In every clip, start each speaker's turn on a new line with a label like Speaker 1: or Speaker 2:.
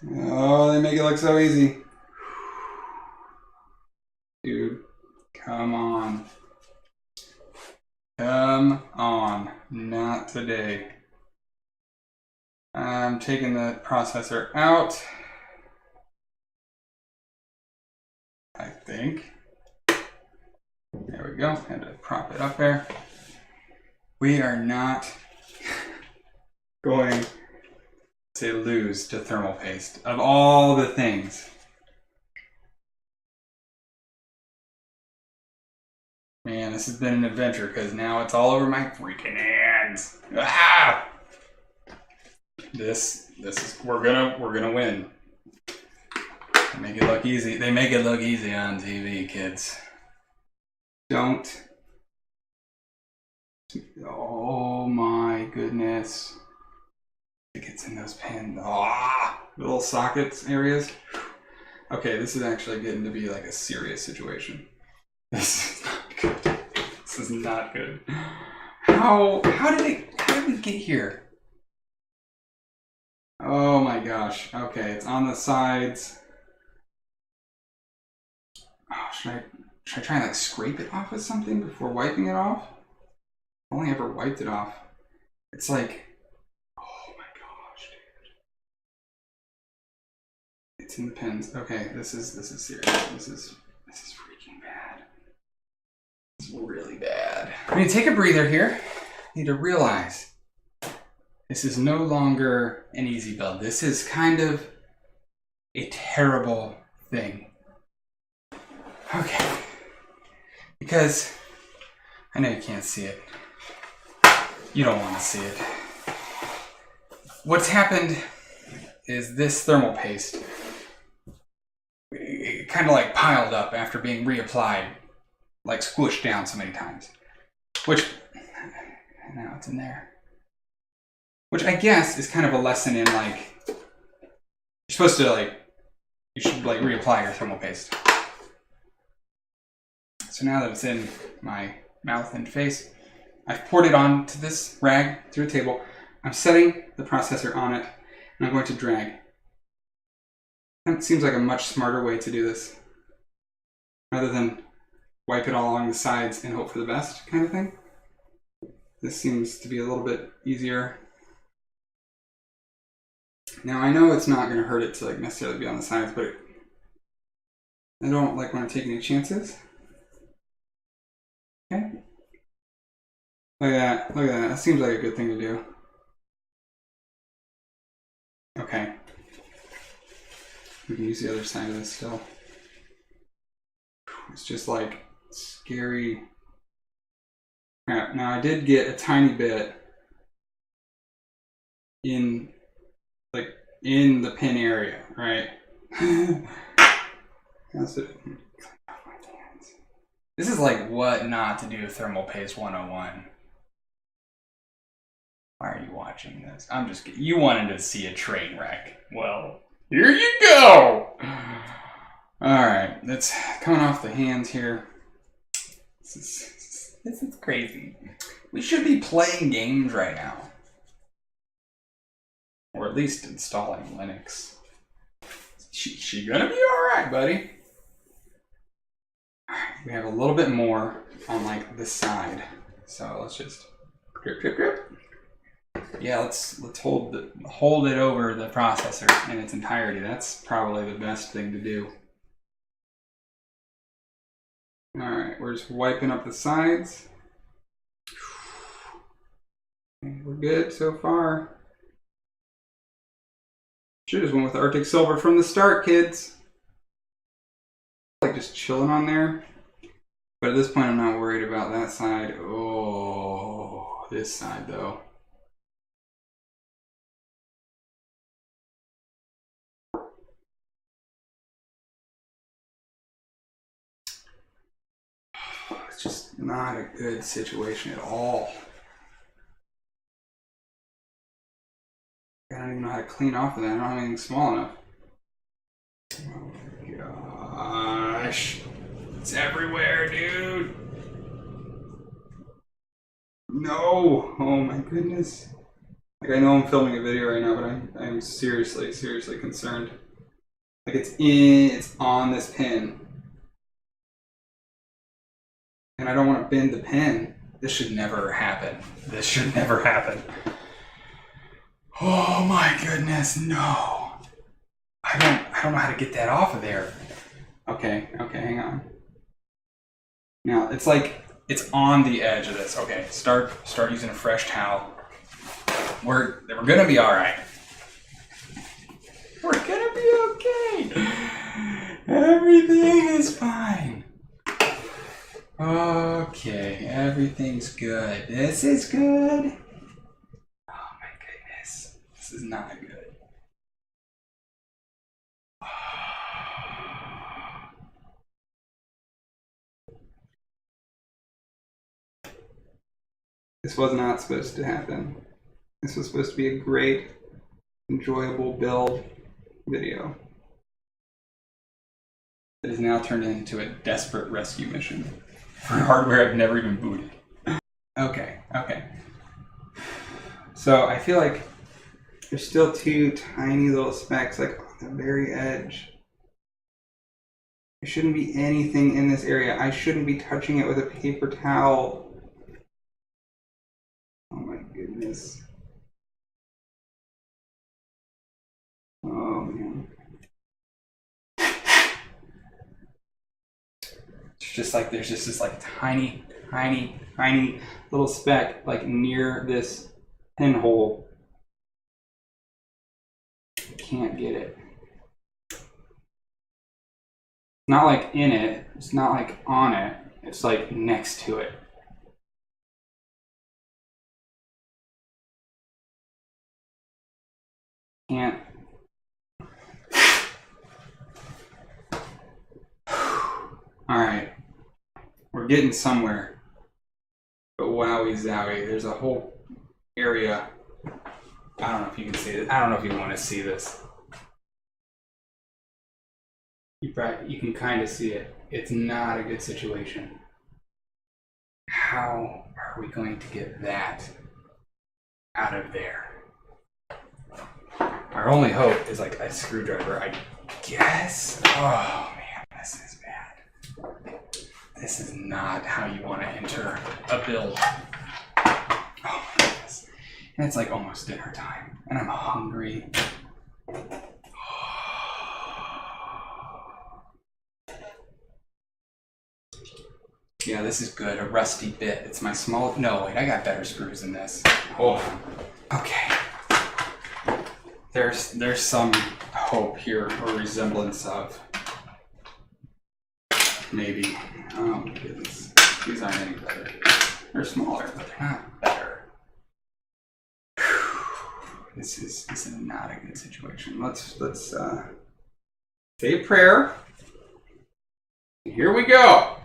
Speaker 1: Oh, they make it look so easy. Dude, come on. Come on. Not today. I'm taking the processor out. I think. There we go. Had to prop it up there. We are not going to lose to thermal paste of all the things. Man, this has been an adventure because now it's all over my freaking hands. Ah! This is we're gonna win. They make it look easy. They make it look easy on TV, kids. Don't. Oh my goodness. It gets in those pins. Ah, little sockets areas. Okay, this is actually getting to be like a serious situation. This is not good. This is not good. How did we get here? Oh my gosh. Okay, it's on the sides. Oh, should I try and like scrape it off with something before wiping it off? I've only ever wiped it off. It's like, oh my gosh, dude. It's in the pins. Okay, this is serious. This is freaking bad. This is really bad. I mean, take a breather here. You need to realize this is no longer an easy build. This is kind of a terrible thing. Okay. Because I know you can't see it. You don't want to see it. What's happened is this thermal paste it kind of like piled up after being reapplied, like squished down so many times. Which, now it's in there. Which I guess is kind of a lesson in like, you're supposed to like, you should like reapply your thermal paste. So now that it's in my mouth and face, I've poured it onto this rag through a table. I'm setting the processor on it, and I'm going to drag. That seems like a much smarter way to do this, rather than wipe it all along the sides and hope for the best kind of thing. This seems to be a little bit easier. Now I know it's not going to hurt it to like necessarily be on the sides, but I don't like want to take any chances. Okay. Look at that. Look at that. That seems like a good thing to do. Okay. We can use the other side of this still. It's just like scary crap. Now I did get a tiny bit in the pin area, right? That's it. This is like what not to do thermal paste 101. Why are you watching this? I'm just kidding. You wanted to see a train wreck. Well, here you go! Alright, that's coming off the hands here. This is crazy. We should be playing games right now. Or at least installing Linux. She gonna be alright, buddy. Alright, we have a little bit more on like this side. So let's just grip, grip, grip. Yeah, let's hold it over the processor in its entirety. That's probably the best thing to do. Alright, we're just wiping up the sides. We're good so far. Should have went with Arctic Silver from the start, kids. Like just chilling on there. But at this point, I'm not worried about that side. Oh, this side though. It's just not a good situation at all. I don't even know how to clean off of that. I don't have anything small enough. Oh my gosh. It's everywhere, dude. No. Oh my goodness. Like I know I'm filming a video right now, but I'm I'm seriously concerned. Like it's on this pin. And I don't want to bend the pin. This should never happen. This should never happen. Oh my goodness, no. I don't know how to get that off of there. Okay, hang on. Now, it's like, it's on the edge of this. Okay, start using a fresh towel. We're gonna be all right. We're gonna be okay. Everything is fine. Okay, everything's good. This is good. Oh my goodness, this is not good. This was not supposed to happen. This was supposed to be a great, enjoyable build video. It has now turned into a desperate rescue mission for hardware I've never even booted. Okay. So I feel like there's still two tiny little specks like on the very edge. There shouldn't be anything in this area. I shouldn't be touching it with a paper towel. Oh my goodness. Oh man. It's just like there's just this like tiny little speck like near this pinhole. Can't get it. Not like in it, it's not like on it, it's like next to it. Can't. Alright. We're getting somewhere. But wowie zowie, there's a whole area. I don't know if you can see it. I don't know if you want to see this. You can kind of see it. It's not a good situation. How are we going to get that out of there? Our only hope is like a screwdriver, I guess. Oh man, this is bad. This is not how you want to enter a build. Oh my goodness. And it's like almost dinner time, and I'm hungry. Yeah, this is good. A rusty bit. It's my small. No, wait, I got better screws than this. Oh, okay. There's some hope here, or resemblance of. Maybe. Oh my goodness. These aren't any better. They're smaller, but they're not better. This is not a good situation. Let's say a prayer. Here we go.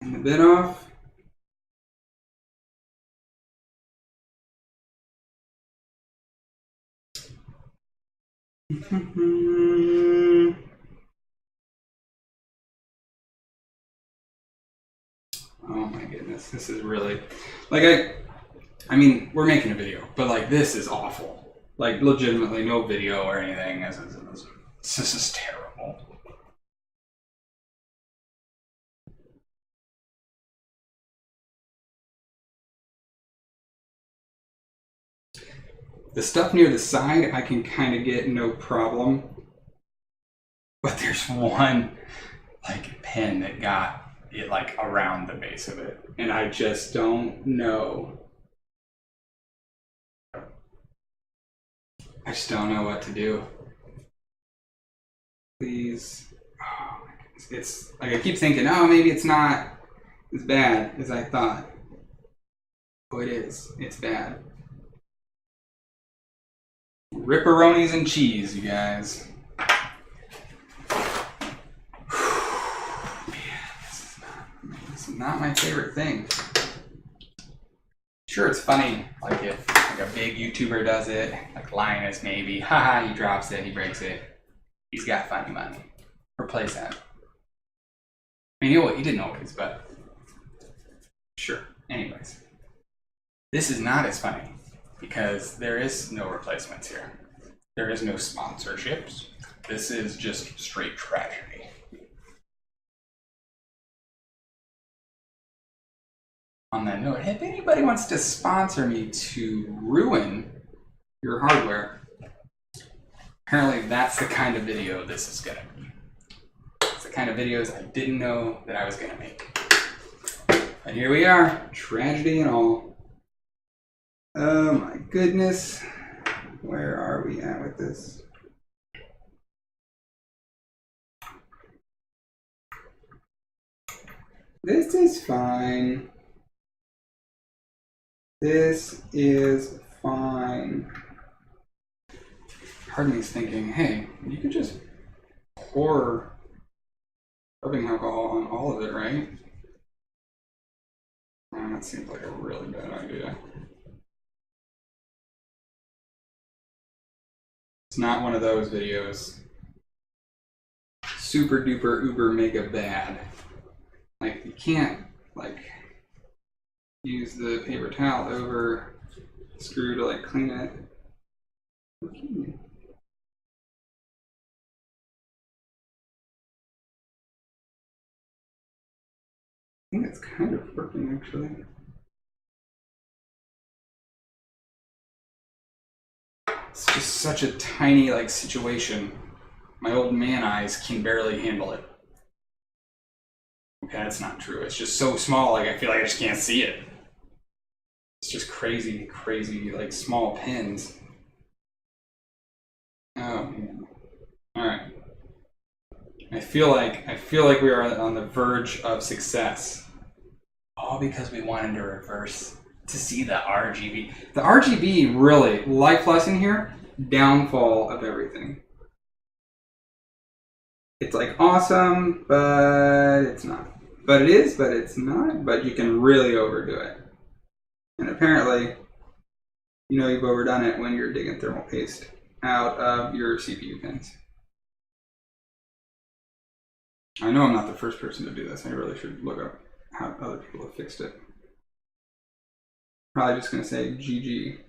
Speaker 1: And the bit off. Oh my goodness, this is really, like I mean, we're making a video, but like this is awful. Like legitimately no video or anything. This is terrible. The stuff near the side I can kind of get no problem. But there's one like pin that got it like around the base of it. And I just don't know. I just don't know what to do. Please. Oh my goodness. It's like I keep thinking, oh, maybe it's not as bad as I thought. Oh, it is. It's bad. Ripperonis and cheese, you guys. This is not my favorite thing. Sure, it's funny, like if like a big YouTuber does it, like Linus maybe, haha, he drops it, he breaks it. He's got funny money. Replace that. I mean, he didn't always, but sure. Anyways, this is not as funny because there is no replacements here. There is no sponsorships. This is just straight tragedy. On that note, if anybody wants to sponsor me to ruin your hardware, apparently that's the kind of video this is gonna be. It's the kind of videos I didn't know that I was gonna make. And here we are, tragedy and all. Oh my goodness. Where are we at with this? This is fine. This is fine. Part of me is thinking, hey, you could just pour rubbing alcohol on all of it, right? That seems like a really bad idea. It's not one of those videos. Super duper uber mega bad. Like, you can't, like, use the paper towel over the screw to, like, clean it. Okay. I think it's kind of working, actually. It's just such a tiny, like, situation. My old man eyes can barely handle it. Okay, that's not true. It's just so small, like, I feel like I just can't see it. It's just crazy, crazy, like, small pins. Oh, man. Alright. I feel like we are on the verge of success. All because we wanted to reverse to see the RGB. The RGB really, life lesson here, downfall of everything. It's like awesome, but it's not. But it is, but it's not. But you can really overdo it. And apparently, you know you've overdone it when you're digging thermal paste out of your CPU pins. I know I'm not the first person to do this. I really should look up how other people have fixed it. Probably just going to say GG.